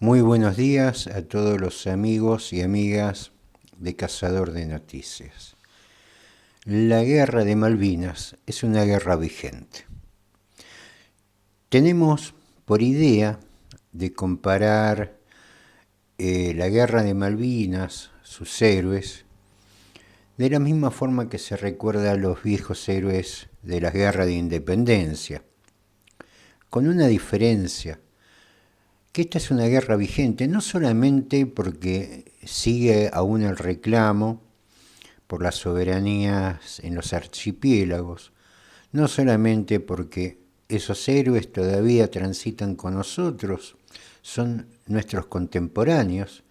Muy buenos días a todos los amigos y amigas de Cazador de Noticias. La guerra de Malvinas es una guerra vigente. Tenemos por idea de comparar la guerra de Malvinas, sus héroes, de la misma forma que se recuerda a los viejos héroes de la guerra de independencia, con una diferencia, que esta es una guerra vigente, no solamente porque sigue aún el reclamo por las soberanías en los archipiélagos, no solamente porque esos héroes todavía transitan con nosotros, son nuestros contemporáneos,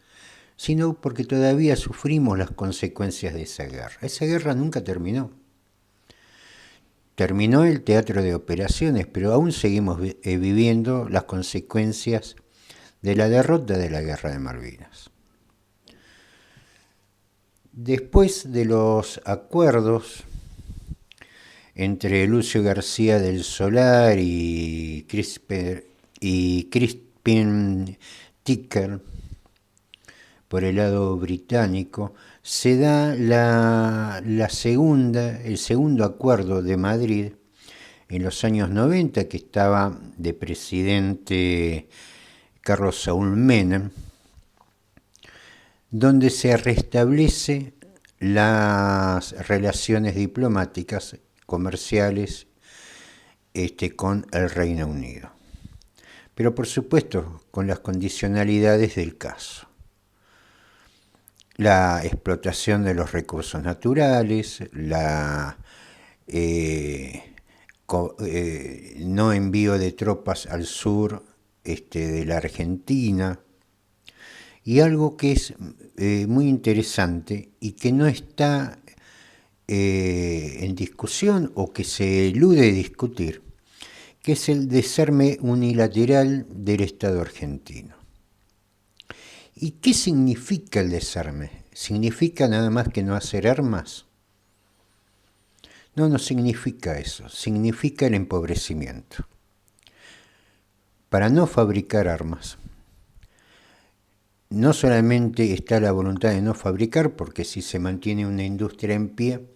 sino porque todavía sufrimos las consecuencias de esa guerra. Esa guerra nunca terminó. Terminó el teatro de operaciones, pero aún seguimos viviendo las consecuencias de la derrota de la Guerra de Malvinas. Después de los acuerdos entre Lucio García del Solar y Crispin Ticker por el lado británico, se da el segundo acuerdo de Madrid en los años 90, que estaba de presidente Carlos Saúl Menem, donde se restablece las relaciones diplomáticas, comerciales, con el Reino Unido. Pero por supuesto con las condicionalidades del caso. La explotación de los recursos naturales, la no envío de tropas al sur de la Argentina, y algo que es muy interesante y que no está en discusión o que se elude discutir, que es el desarme unilateral del Estado argentino. ¿Y qué significa el desarme? ¿Significa nada más que no hacer armas? No, no significa eso, significa el empobrecimiento. Para no fabricar armas, no solamente está la voluntad de no fabricar, porque si se mantiene una industria en pie,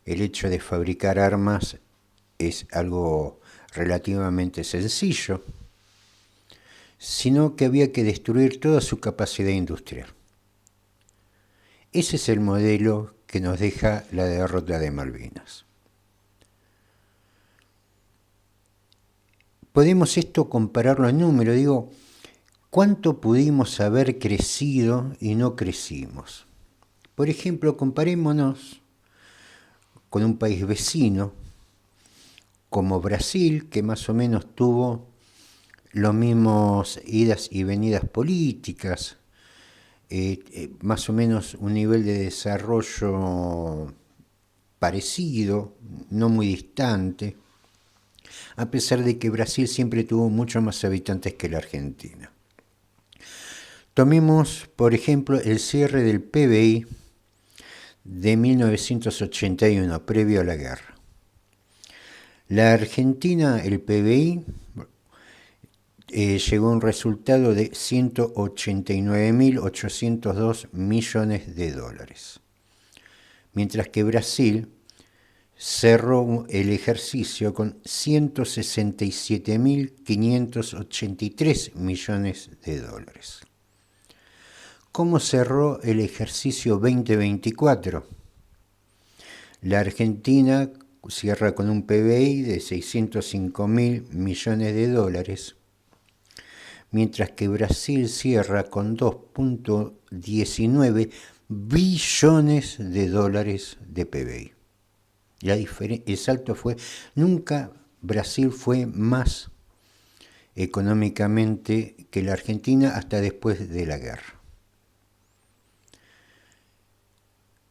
el hecho de fabricar armas es algo relativamente sencillo, sino que había que destruir toda su capacidad industrial. Ese es el modelo que nos deja la derrota de Malvinas. Podemos esto compararlo en número, digo, ¿cuánto pudimos haber crecido y no crecimos? Por ejemplo, comparémonos con un país vecino, como Brasil, que más o menos tuvo los mismos idas y venidas políticas, más o menos un nivel de desarrollo parecido, no muy distante, a pesar de que Brasil siempre tuvo muchos más habitantes que la Argentina. Tomemos, por ejemplo, el cierre del PBI de 1981, previo a la guerra. La Argentina, el PBI, llegó a un resultado de 189.802 millones de dólares, mientras que Brasil cerró el ejercicio con 167.583 millones de dólares. ¿Cómo cerró el ejercicio 2024? La Argentina cierra con un PBI de 605.000 millones de dólares, mientras que Brasil cierra con 2.19 billones de dólares de PBI. El salto fue, nunca Brasil fue más económicamente que la Argentina hasta después de la guerra.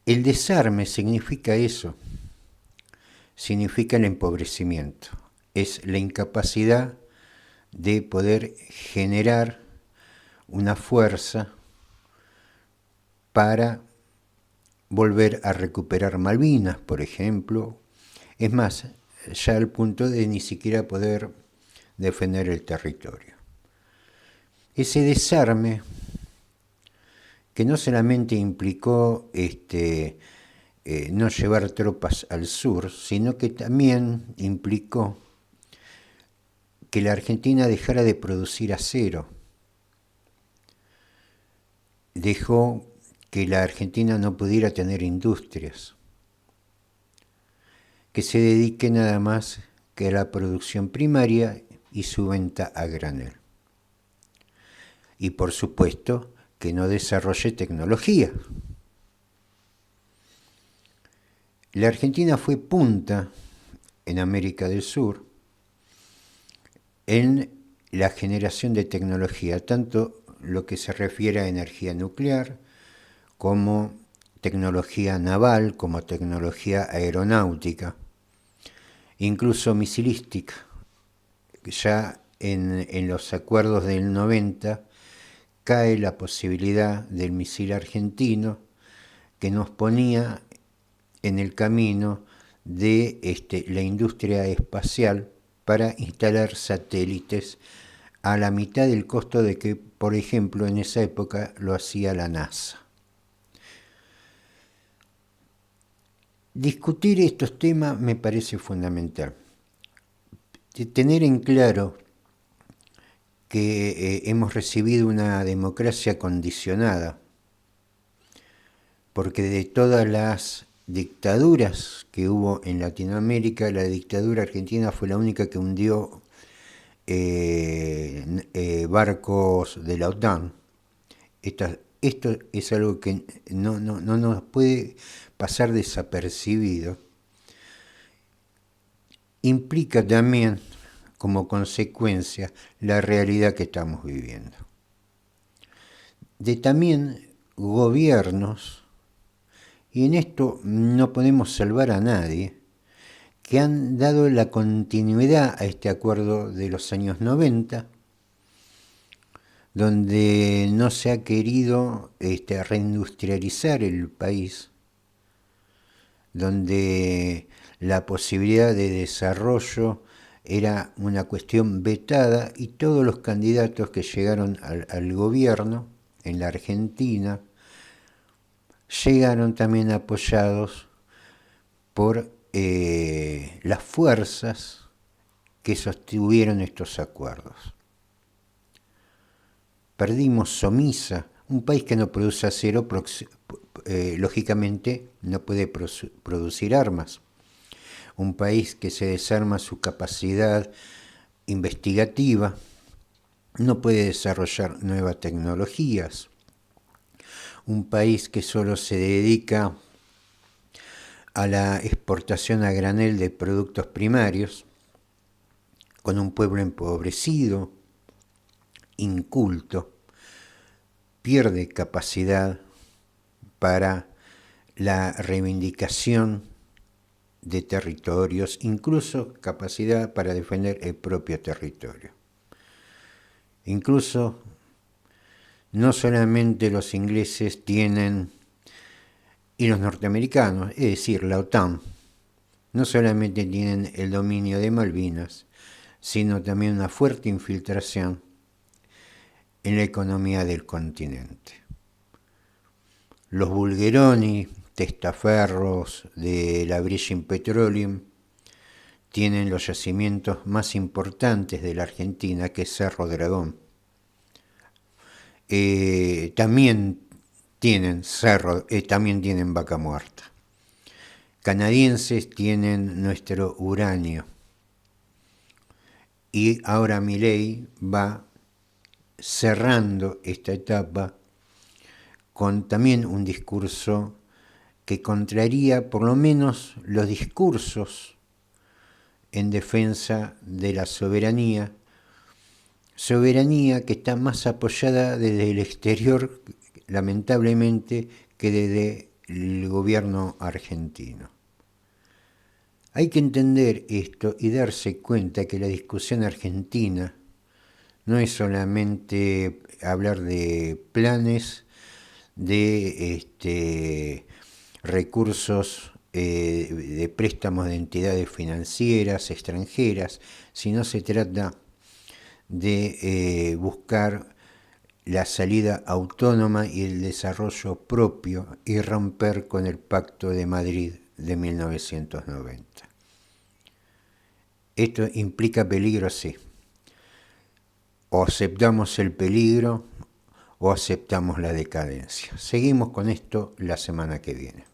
El desarme significa eso, significa el empobrecimiento, es la incapacidad de poder generar una fuerza para volver a recuperar Malvinas, por ejemplo. Es más, ya al punto de ni siquiera poder defender el territorio. Ese desarme, que no solamente implicó no llevar tropas al sur, sino que también implicó que la Argentina dejara de producir acero. Dejó que la Argentina no pudiera tener industrias, que se dedique nada más que a la producción primaria y su venta a granel. Y por supuesto que no desarrolle tecnología. La Argentina fue punta en América del Sur en la generación de tecnología, tanto lo que se refiere a energía nuclear, como tecnología naval, como tecnología aeronáutica, incluso misilística. Ya en los acuerdos del 90 cae la posibilidad del misil argentino, que nos ponía en el camino de la industria espacial para instalar satélites a la mitad del costo de que, por ejemplo, en esa época lo hacía la NASA. Discutir estos temas me parece fundamental. Tener en claro que hemos recibido una democracia condicionada, porque de todas las dictaduras que hubo en Latinoamérica, la dictadura argentina fue la única que hundió barcos de la OTAN. Esto es algo que no nos puede pasar desapercibido. Implica también, como consecuencia, la realidad que estamos viviendo. De también gobiernos, y en esto no podemos salvar a nadie, que han dado la continuidad a este acuerdo de los años 90, donde no se ha querido reindustrializar el país, donde la posibilidad de desarrollo era una cuestión vetada, y todos los candidatos que llegaron al gobierno en la Argentina llegaron también apoyados por las fuerzas que sostuvieron estos acuerdos. Perdimos Somisa, un país que no produce acero, lógicamente no puede producir armas. Un país que se desarma su capacidad investigativa, no puede desarrollar nuevas tecnologías. Un país que solo se dedica a la exportación a granel de productos primarios, con un pueblo empobrecido, inculto, pierde capacidad para la reivindicación de territorios, incluso capacidad para defender el propio territorio. Incluso no solamente los ingleses tienen, y los norteamericanos, es decir, la OTAN, no solamente tienen el dominio de Malvinas, sino también una fuerte infiltración en la economía del continente. Los Bulgeroni, testaferros de la British Petroleum, tienen los yacimientos más importantes de la Argentina, que es Cerro Dragón. También tienen Vaca Muerta. Canadienses tienen nuestro uranio. Y ahora Milei va cerrando esta etapa con también un discurso que contraría por lo menos los discursos en defensa de la soberanía que está más apoyada desde el exterior, lamentablemente, que desde el gobierno argentino. Hay que entender esto y darse cuenta que la discusión argentina no es solamente hablar de planes, de recursos, de préstamos de entidades financieras extranjeras, sino se trata de buscar la salida autónoma y el desarrollo propio y romper con el Pacto de Madrid de 1990. Esto implica peligro, sí. O aceptamos el peligro o aceptamos la decadencia. Seguimos con esto la semana que viene.